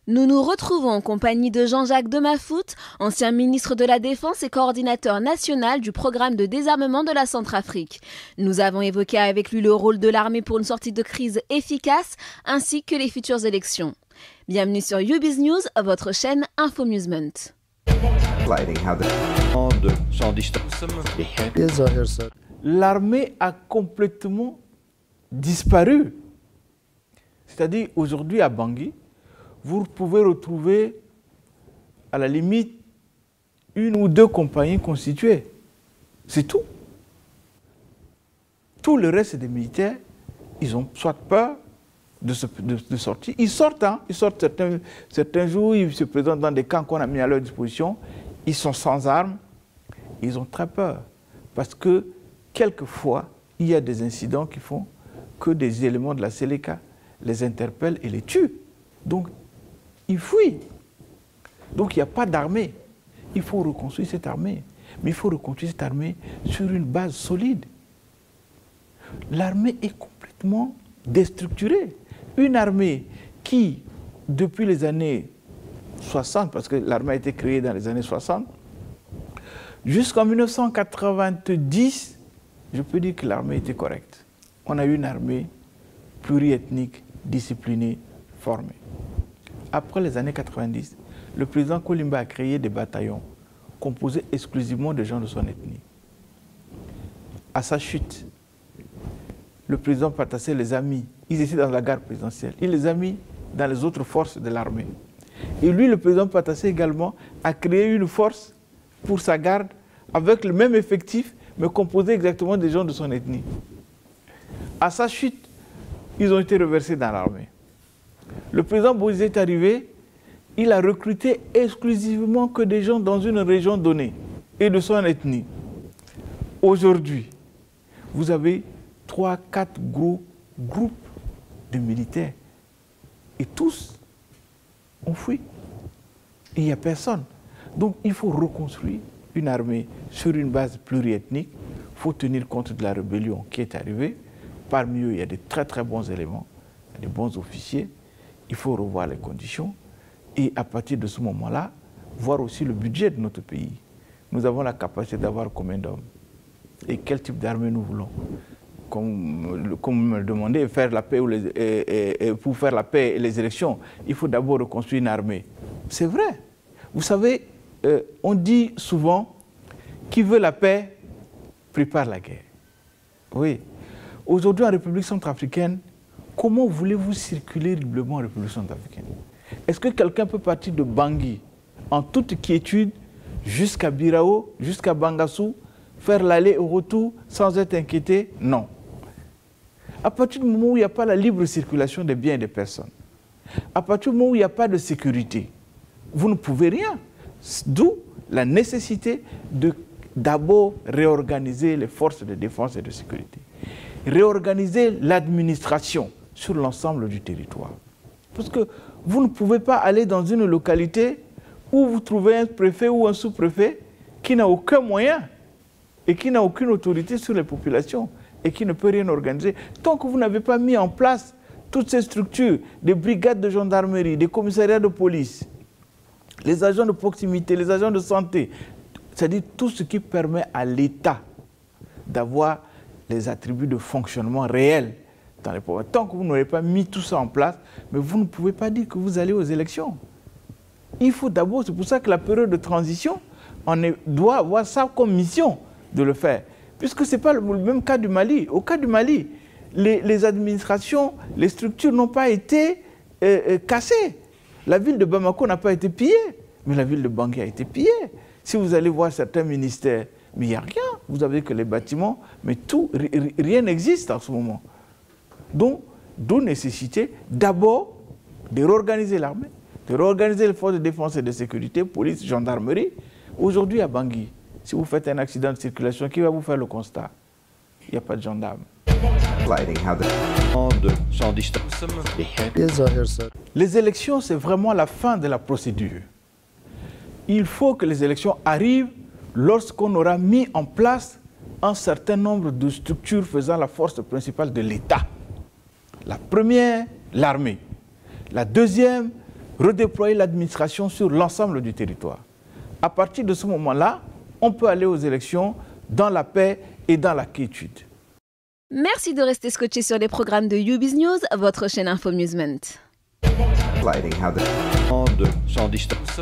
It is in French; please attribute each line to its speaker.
Speaker 1: Nous nous retrouvons en compagnie de Jean-Jacques Demafoot, ancien ministre de la Défense et coordinateur national du programme de désarmement de la Centrafrique. Nous avons évoqué avec lui le rôle de l'armée pour une sortie de crise efficace, ainsi que les futures élections. Bienvenue sur YouBiz News, votre chaîne Infomusement.
Speaker 2: L'armée a complètement disparu. C'est-à-dire, aujourd'hui à Bangui, vous pouvez retrouver, à la limite, une ou deux compagnies constituées. C'est tout. Tout le reste des militaires, ils ont soit peur de sortir. Ils sortent, hein. Ils sortent certains jours, ils se présentent dans des camps qu'on a mis à leur disposition. Ils sont sans armes. Ils ont très peur. Parce que, quelquefois, il y a des incidents qui font que des éléments de la Séléka les interpellent et les tuent. Donc, ils fuient. Donc, il n'y a pas d'armée. Il faut reconstruire cette armée. Mais il faut reconstruire cette armée sur une base solide. L'armée est complètement déstructurée. Une armée qui, depuis les années 60, parce que l'armée a été créée dans les années 60, jusqu'en 1990, je peux dire que l'armée était correcte. On a eu une armée pluriethnique, disciplinée, formée. Après les années 90, le président Kolimba a créé des bataillons composés exclusivement de gens de son ethnie. À sa chute, le président Patassé les a mis, ils étaient dans la garde présidentielle, il les a mis dans les autres forces de l'armée. Et lui, le président Patassé également, a créé une force pour sa garde avec le même effectif, mais composé exactement des gens de son ethnie. À sa chute, ils ont été reversés dans l'armée. Le président Bozizé est arrivé, il a recruté exclusivement que des gens dans une région donnée et de son ethnie. Aujourd'hui, vous avez 3, 4 gros groupes de militaires et tous ont fui. Il n'y a personne. Donc il faut reconstruire une armée sur une base pluriethnique. Il faut tenir compte de la rébellion qui est arrivée. Parmi eux, il y a des très très bons éléments, il y a des bons officiers. Il faut revoir les conditions et à partir de ce moment-là, voir aussi le budget de notre pays. Nous avons la capacité d'avoir combien d'hommes et quel type d'armée nous voulons. Comme vous me le demandez, faire la paix pour faire la paix et les élections, il faut d'abord reconstruire une armée. C'est vrai. Vous savez, on dit souvent, qui veut la paix, prépare la guerre. Oui. Aujourd'hui, en République centrafricaine, comment voulez-vous circuler librement en République centrafricaine? Est-ce que quelqu'un peut partir de Bangui, en toute quiétude, jusqu'à Birao, jusqu'à Bangassou, faire l'aller et retour sans être inquiété? Non. À partir du moment où il n'y a pas la libre circulation des biens et des personnes, à partir du moment où il n'y a pas de sécurité, vous ne pouvez rien. D'où la nécessité de d'abord réorganiser les forces de défense et de sécurité. Réorganiser l'administration sur l'ensemble du territoire. Parce que vous ne pouvez pas aller dans une localité où vous trouvez un préfet ou un sous-préfet qui n'a aucun moyen et qui n'a aucune autorité sur les populations et qui ne peut rien organiser. Tant que vous n'avez pas mis en place toutes ces structures, des brigades de gendarmerie, des commissariats de police, les agents de proximité, les agents de santé, c'est-à-dire tout ce qui permet à l'État d'avoir les attributs de fonctionnement réels dans les pouvoirs. Tant que vous n'aurez pas mis tout ça en place, mais vous ne pouvez pas dire que vous allez aux élections. Il faut d'abord, c'est pour ça que la période de transition, doit avoir ça comme mission de le faire. Puisque ce n'est pas le même cas du Mali. Au cas du Mali, les administrations, les structures n'ont pas été cassées. La ville de Bamako n'a pas été pillée, mais la ville de Bangui a été pillée. Si vous allez voir certains ministères, mais il n'y a rien. Vous avez que les bâtiments, mais tout, rien n'existe en ce moment. Donc, d'où nécessité d'abord de réorganiser l'armée, de réorganiser les forces de défense et de sécurité, police, gendarmerie. Aujourd'hui à Bangui, si vous faites un accident de circulation, qui va vous faire le constat? Il n'y a pas de gendarme. Les élections, c'est vraiment la fin de la procédure. Il faut que les élections arrivent lorsqu'on aura mis en place un certain nombre de structures faisant la force principale de l'État. La première, l'armée. La deuxième, redéployer l'administration sur l'ensemble du territoire. À partir de ce moment-là, on peut aller aux élections dans la paix et dans la quiétude.
Speaker 1: Merci de rester scotché sur les programmes de YouBiz News, votre chaîne Infomusement.
Speaker 3: Sans distance.